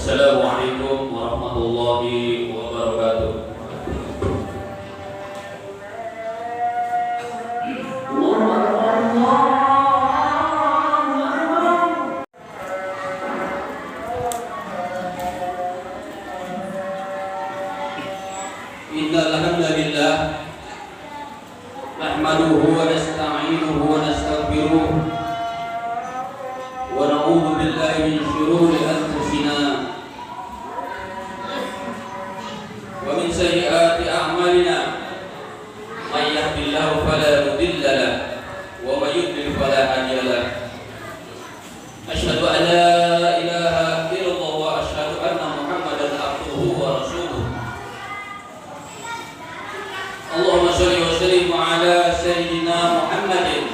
Assalamualaikum warahmatullahi wabarakatuh. Innal hamdalillah nahmaduhu wa nasta'inuhu wa nastaghfiruh wa na'udzu billahi min shururi anfusina wa min sayyiati a'malina may yahdihillahu fala mudilla lahu wa may yudlil fala hadiya lahu. Asyhadu an la ilaha illallah wa asyhadu anna Muhammadan abduhu wa rasuluh. Allahumma shalli wa sallim ala sayyidina Muhammadin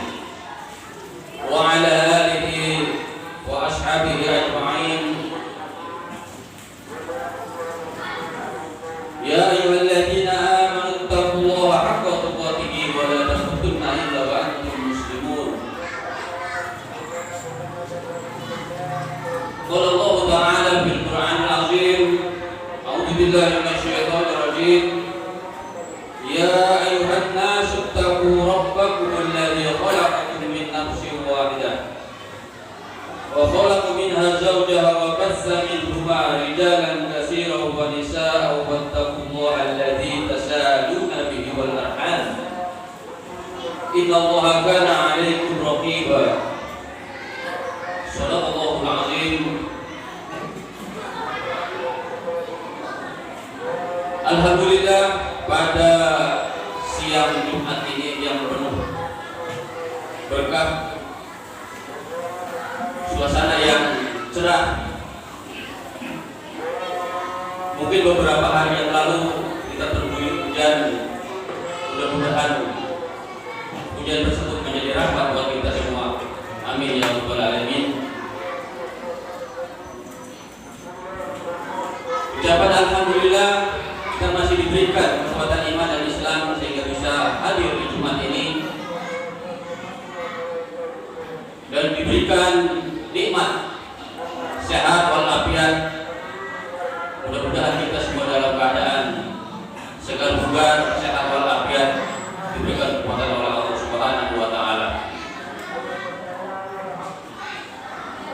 wa ala alihi wa ashabihi ajma'in. Ya ayyuhalladzina amanu taqullaha haqqa tuqatih wa la tamutunna illa wa antum muslimun. Qala Allah ta'ala fil Qur'anil 'azim, a'udzu billahi minasy syaithanir rajim. Ya ayyuhan nasu ittaqu rabbakum alladzi khalaqakum min nafsin wahidah wa khalaqa minha zawjaha wa bassa minhuma rijalan katsiran wa nisaa wattaqullaha alladzi tasaaluna bihi wal arham innallaha kana 'alaykum raqiba. Shadaqallahul 'azim. Alhamdulillah, pada siang Jumat ini yang penuh berkah, suasana yang cerah. Mungkin beberapa hari yang lalu kita terguyur hujan. Mudah-mudahan hujan tersebut menjadi rahmat buat kita semua. Amin ya rabbal alamin. Ucapan alhamdulillah, kita masih diberikan kesempatan iman dan Islam sehingga bisa hadir di Jumat ini dan diberikan nikmat sehat walafiat. Mudah-mudahan kita semua dalam keadaan segar bugar, sehat walafiat, diberikan kekuatan oleh Allah Subhanahu wa taala.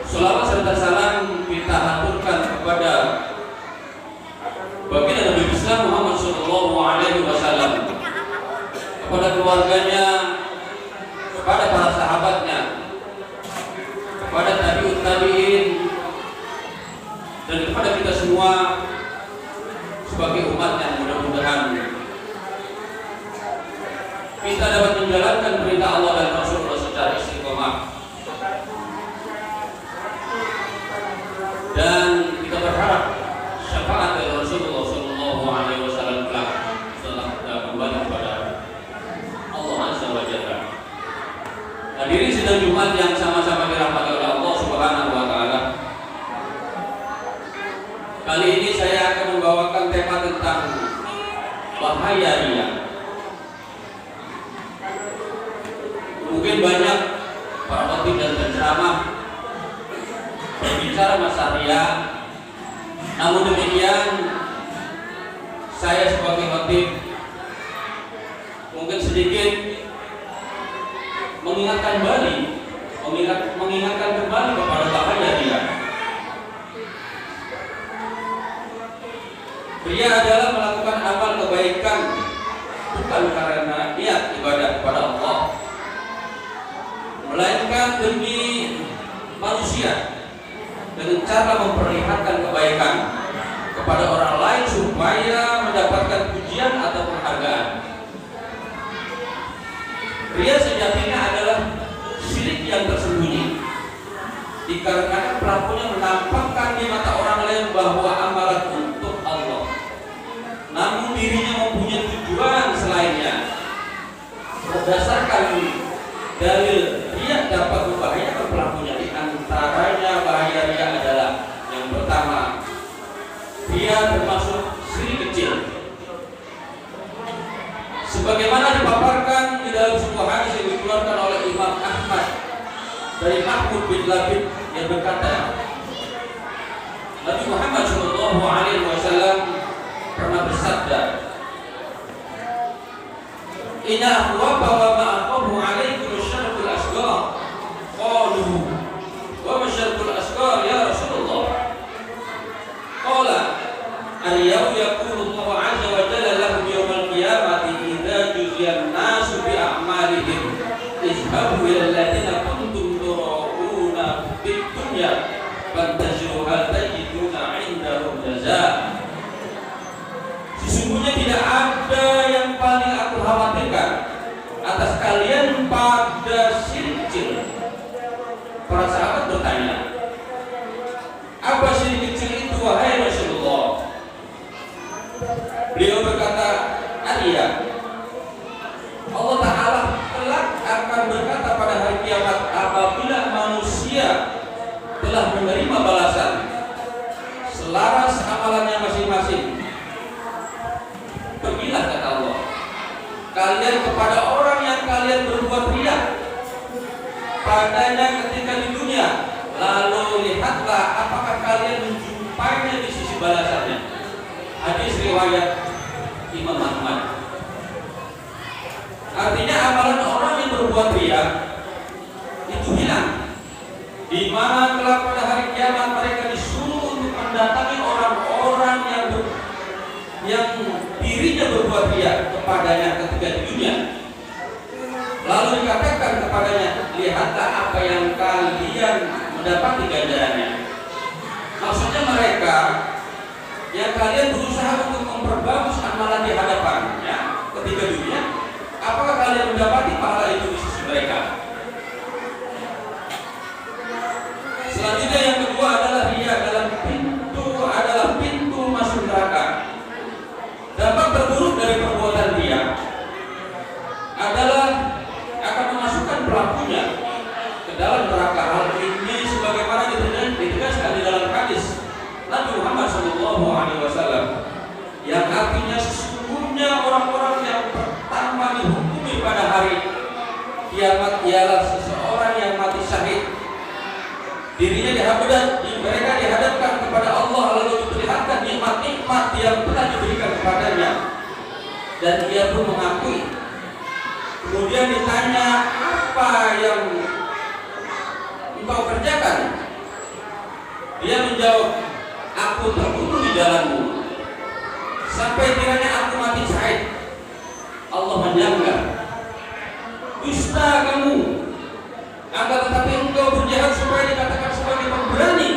Selawat serta salam kita haturkan kepada baginda Nabi besar Muhammad sallallahu alaihi wasallam, kepada keluarganya, kepada para sahabatnya, kepada tabi'ut tabi'in, dan kepada kita semua sebagai umatnya. Mudah-mudahan kita dapat menjalankan perintah Allah dan Rasulullah secara istiqomah, dan kita berharap syafaat dari Rasulullah sallallahu alaihi wasallam setelah kita kembali kepada Allah Azza wa Jalla. Hadirin sidang Jumat yang sama-sama dirahmati oleh Allah Subhanahu wa taala. Kali ini saya akan membawakan tema tentang bahaya riya. Mungkin banyak para khatib dan penceramah berbicara masalah riya. Namun demikian, saya sebagai khatib mungkin sedikit mengingatkan kembali kepada bahaya riya. Riya adalah melakukan amal kebaikan bukan karena niat ibadah kepada Allah, melainkan demi manusia, dengan cara memperlihatkan kebaikan kepada orang lain supaya mendapatkan pujian atau penghargaan. Riya sejatinya adalah syirik yang tersembunyi, dikarenakan pelakunya menampakkan di mata orang lain bahwa amalan untuk Allah, namun dirinya mempunyai tujuan selainnya. Berdasarkan dalil, riya dapat membahayakan pelakunya. Di antaranya bahaya riya adalah yang pertama, riya termasuk syirik kecil. Sebagaimana dipaparkan di dalam sebuah hadis yang dikeluarkan oleh Imam Ahmad dari Mahmud bin Labid yang berkata, Nabi Muhammad SAW pernah bersabda, "Inna akhwafa wa ma'akhafu 'alaikum asyarqul asghar." Qalu, "Wa ma syarqul asghar ya Rasulullah?" Qala, "Al-yawma yaqulu Allah 'azza wa jalla lahum yawmal qiyamati idza juziya an-nasu bi a'malihim izhabu ila alladziina kuntum tura'una fid dunya fantashiru hal tajiduna 'indahum jazaa." Sesungguhnya tidak ada yang paling aku khawatirkan atas kalian pada syirik kecil. Para sahabat bertanya, "Apa syirik kecil itu wahai Rasulullah?" Beliau berkata, "Arya, Allah Ta'ala kelak akan berkata pada hari kiamat apabila manusia telah menerima balasan selaras amalannya masing-masing. Pergilah, kata Allah, kalian kepada orang yang kalian berbuat riya padanya ketika di dunia, lalu lihatlah apakah kalian menjumpainya di sisi balasannya." Hadis riwayat Imam Ahmad. Artinya amalan orang yang berbuat riya itu hilang, di mana kelak pada hari kiamat mereka disuruh untuk mendatangi orang-orang yang dirinya berbuat riya kepadanya ketika di dunia. Lalu dikatakan kepadanya, "Lihatlah apa yang kalian mendapati ganjarannya." Maksudnya mereka yang kalian berusaha untuk memperbagus amalan di hadapannya ketika dunia, apakah kalian mendapati pahala itu di sisi mereka? Selanjutnya yang kedua adalah riya adalah pintu masuk neraka. Dampak terburuk dari perbuatan riya adalah akan memasukkan pelakunya ke dalam neraka. Hal ini sebagaimana ditegaskan di dalam hadis Nabi Muhammad SAW, yang artinya sesungguhnya orang-orang yang pertama dihukumi pada hari kiamat ialah seseorang yang mati syahid. Mereka dihadapkan kepada Allah lalu diperlihatkan nikmat-nikmat yang telah diberikan kepadanya, dan dia pun mengakui. Kemudian ditanya, "Apa yang engkau kerjakan?" Dia menjawab, "Aku terbunuh di jalanmu sampai kiranya aku mati syahid." Allah menyangka, "Dusta kamu, akan tetapi engkau berjihad supaya dikatakan sebagai pemberani,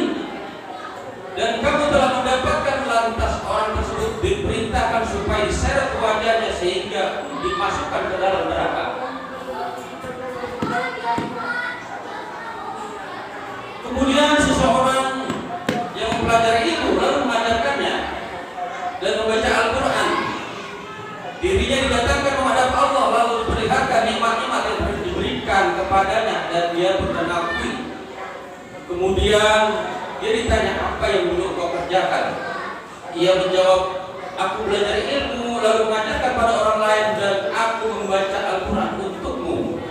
dan kamu telah mendapatkan." Lantas orang tersebut diperintahkan supaya diseret wajahnya sehingga dimasukkan ke dalam neraka. Kemudian seseorang yang mempelajari ilmu lalu mengajarkannya dan membaca Al-Quran, dirinya didatangkan menghadap Allah lalu diperlihatkan nikmat-nikmat yang telah diberikan kepadanya dan dia mengakui. Kemudian dia ditanya, "Apa yang dulu kau kerjakan?" Ia menjawab, "Aku belajar ilmu lalu mengajarkan pada orang lain dan aku membaca Al-Quran untukmu."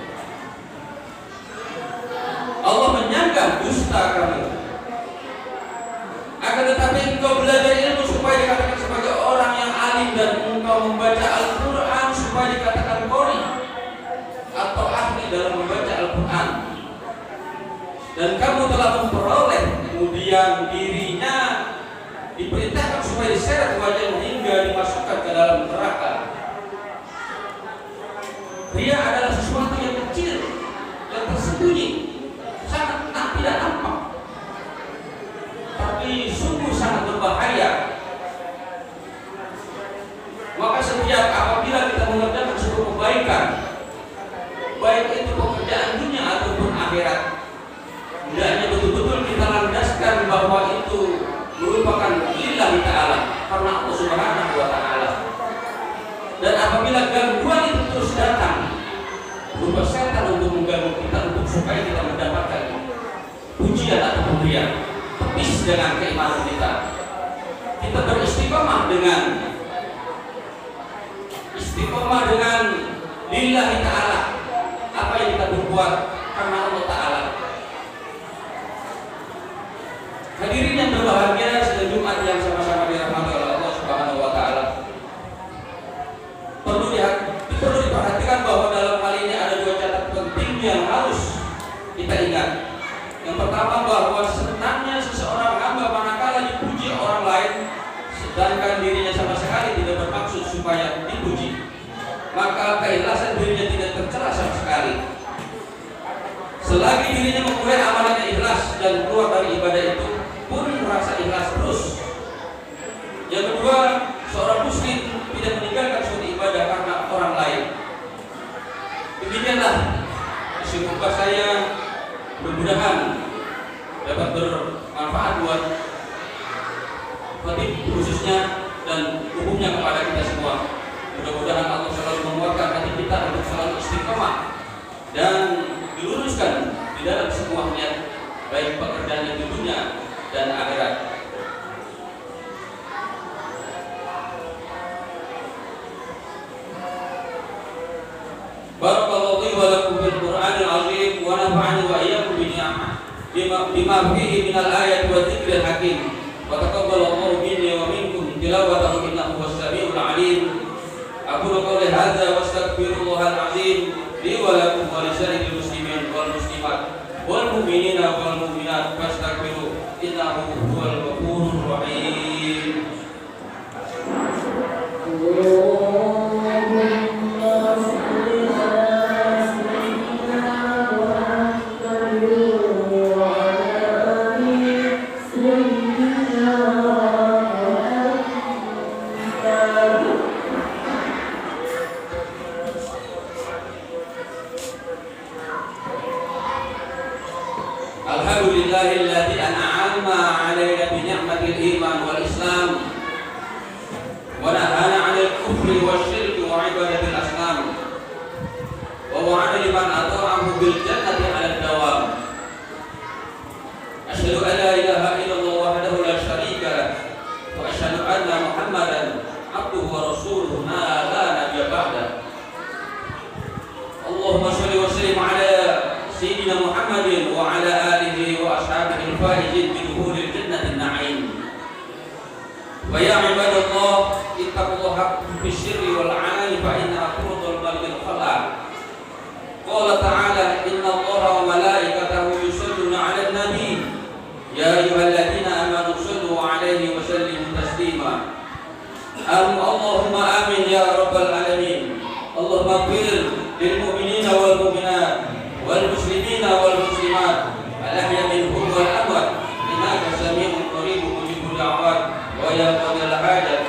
Allah menyangka, "Dusta kamu, akan tetapi engkau belajar ilmu supaya dikatakan sebagai orang yang alim, dan engkau membaca Al-Quran supaya dikatakan qori atau ahli dalam membaca Al-Quran, dan kamu telah memperoleh." Kemudian dirinya diperintahkan supaya diseret wajahnya hingga dimasukkan ke dalam neraka. Riya adalah sesuatu yang kecil, yang tersembunyi, sangat tidak nampak, tapi sungguh sangat berbahaya. Maka setiap apabila kita mengerjakan sebuah kebaikan, baik itu pekerjaan dunia ataupun akhirat, hendaknya betul-betul kita landaskan bahwa itu merupakan lillahi ta'ala, karena Allah Subhanahu wa ta'ala. Dan apabila gangguan itu terus datang berupa setan untuk mengganggu kita untuk supaya kita mendapatkan pujian atau pemberian, tepis dengan keimanan kita. Kita beristiqomah dengan lillahi ta'ala, apa yang kita berbuat karena Allah Ta'ala. Hadirin yang berbahagia, khususnya dan umumnya kepada kita semua. Mudah-mudahan Allah selalu menguatkan hati kita untuk selalu istiqomah dan diluruskan di dalam semua niat, baik pekerjaan di dunia dan akhirat. Barakallahu li wa lakum fil Qur'anil 'azim wa nafa'ani wa iyyakum bima fihi minal ayati wa dzikril hakim. Wa taqabbalallahu minni wa minkum tilawatahu innahu was-sami'ul 'alim. Aqulu qawli hadza wa astaghfirullahal 'azim li wa lakum wa lisa'iril muslimin wal muslimat wal mu'minina wal mu'minat fastaghfiru innahu huwal ghafurur rahim. Alhamdulillahilladzi an'ama 'alaina bi ni'matil iman wal islam wa nahana 'anil kufri wasyirki wa 'ibadatil asnam wa wa'ada liman ata'ahu bil jannati 'alad dawam. Asyhadu an la ilaha illallah wahdahu la syarika lah wa asyhadu anna Muhammadan 'abduhu wa rasuluhu la nabiyya ba'da. Allahumma shalli wa sallim 'ala Sayyidina Muhammadin wa ala alihi wa ashabihi al-faizin bi dukhulil jannatin na'im. Wa ya ibadallah ittaqullaha fis sirri wal 'alani fa innaha turudul qalbil khala. Qala ta'ala innallaha wa malaikatahu yusholluna 'alan nabi ya ayyuhalladzina amanu shallu 'alaihi wa sallimu taslima. Allahumma amin ya rabbal alamin. Allahumma ighfir lil mu'minina wal mu'minat والمسلمين والمسلمات الأحياء منهم والأموات إنك سميع قريب مجيب الدعوات ويا قاضي الحاجات.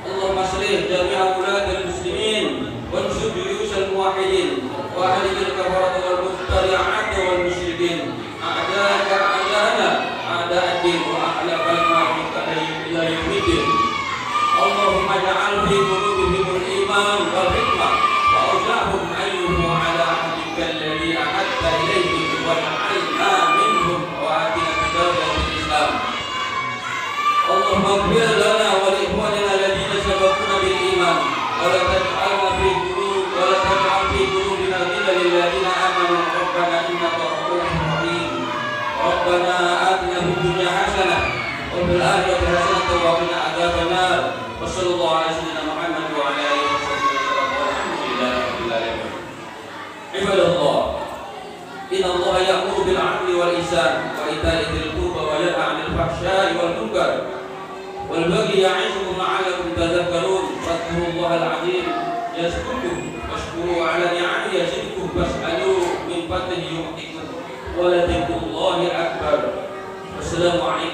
اللهم اصلح جميع ولاة المسلمين وانصر جيوش الموحدين وأهلك الكفرة والمبتدعات والمشركين أعداءك أعداءنا أعداء الدين وأعلى كلماتك إلى يوم الدين. اللهم اجعل في قلوبهم الإيمان والحكمة وأوزعهم أن يهوا على عهدك الذي أعدت إليهم واجعلنا منهم وآتنا كتابا في الإسلام. اللهم اغفر لنا ولإخواننا الذين سبقونا بالإيمان ولا تجعل في قلوبنا غلا للذين آمنوا ربنا إنك رؤوف رحيم. ربنا آتنا في الدنيا حسنة وفي الآخرة حسنة وقنا عذاب النار. وصلى الله على سيدنا محمد وعلى آله وصحبه وسلم والحمد لله رب العالمين. عباد الله إن الله يأمر بالعدل والإحسان وإيتاء ذي القربى وينهى عن الفحشاء والمنكر والبغي يعظكم لعلكم تذكرون. فاذكروا الله العظيم يذكركم واشكروا على نعمه يزدكم واسألوا من فضله يعطيكم ولذكر الله أكبر. والسلام عليكم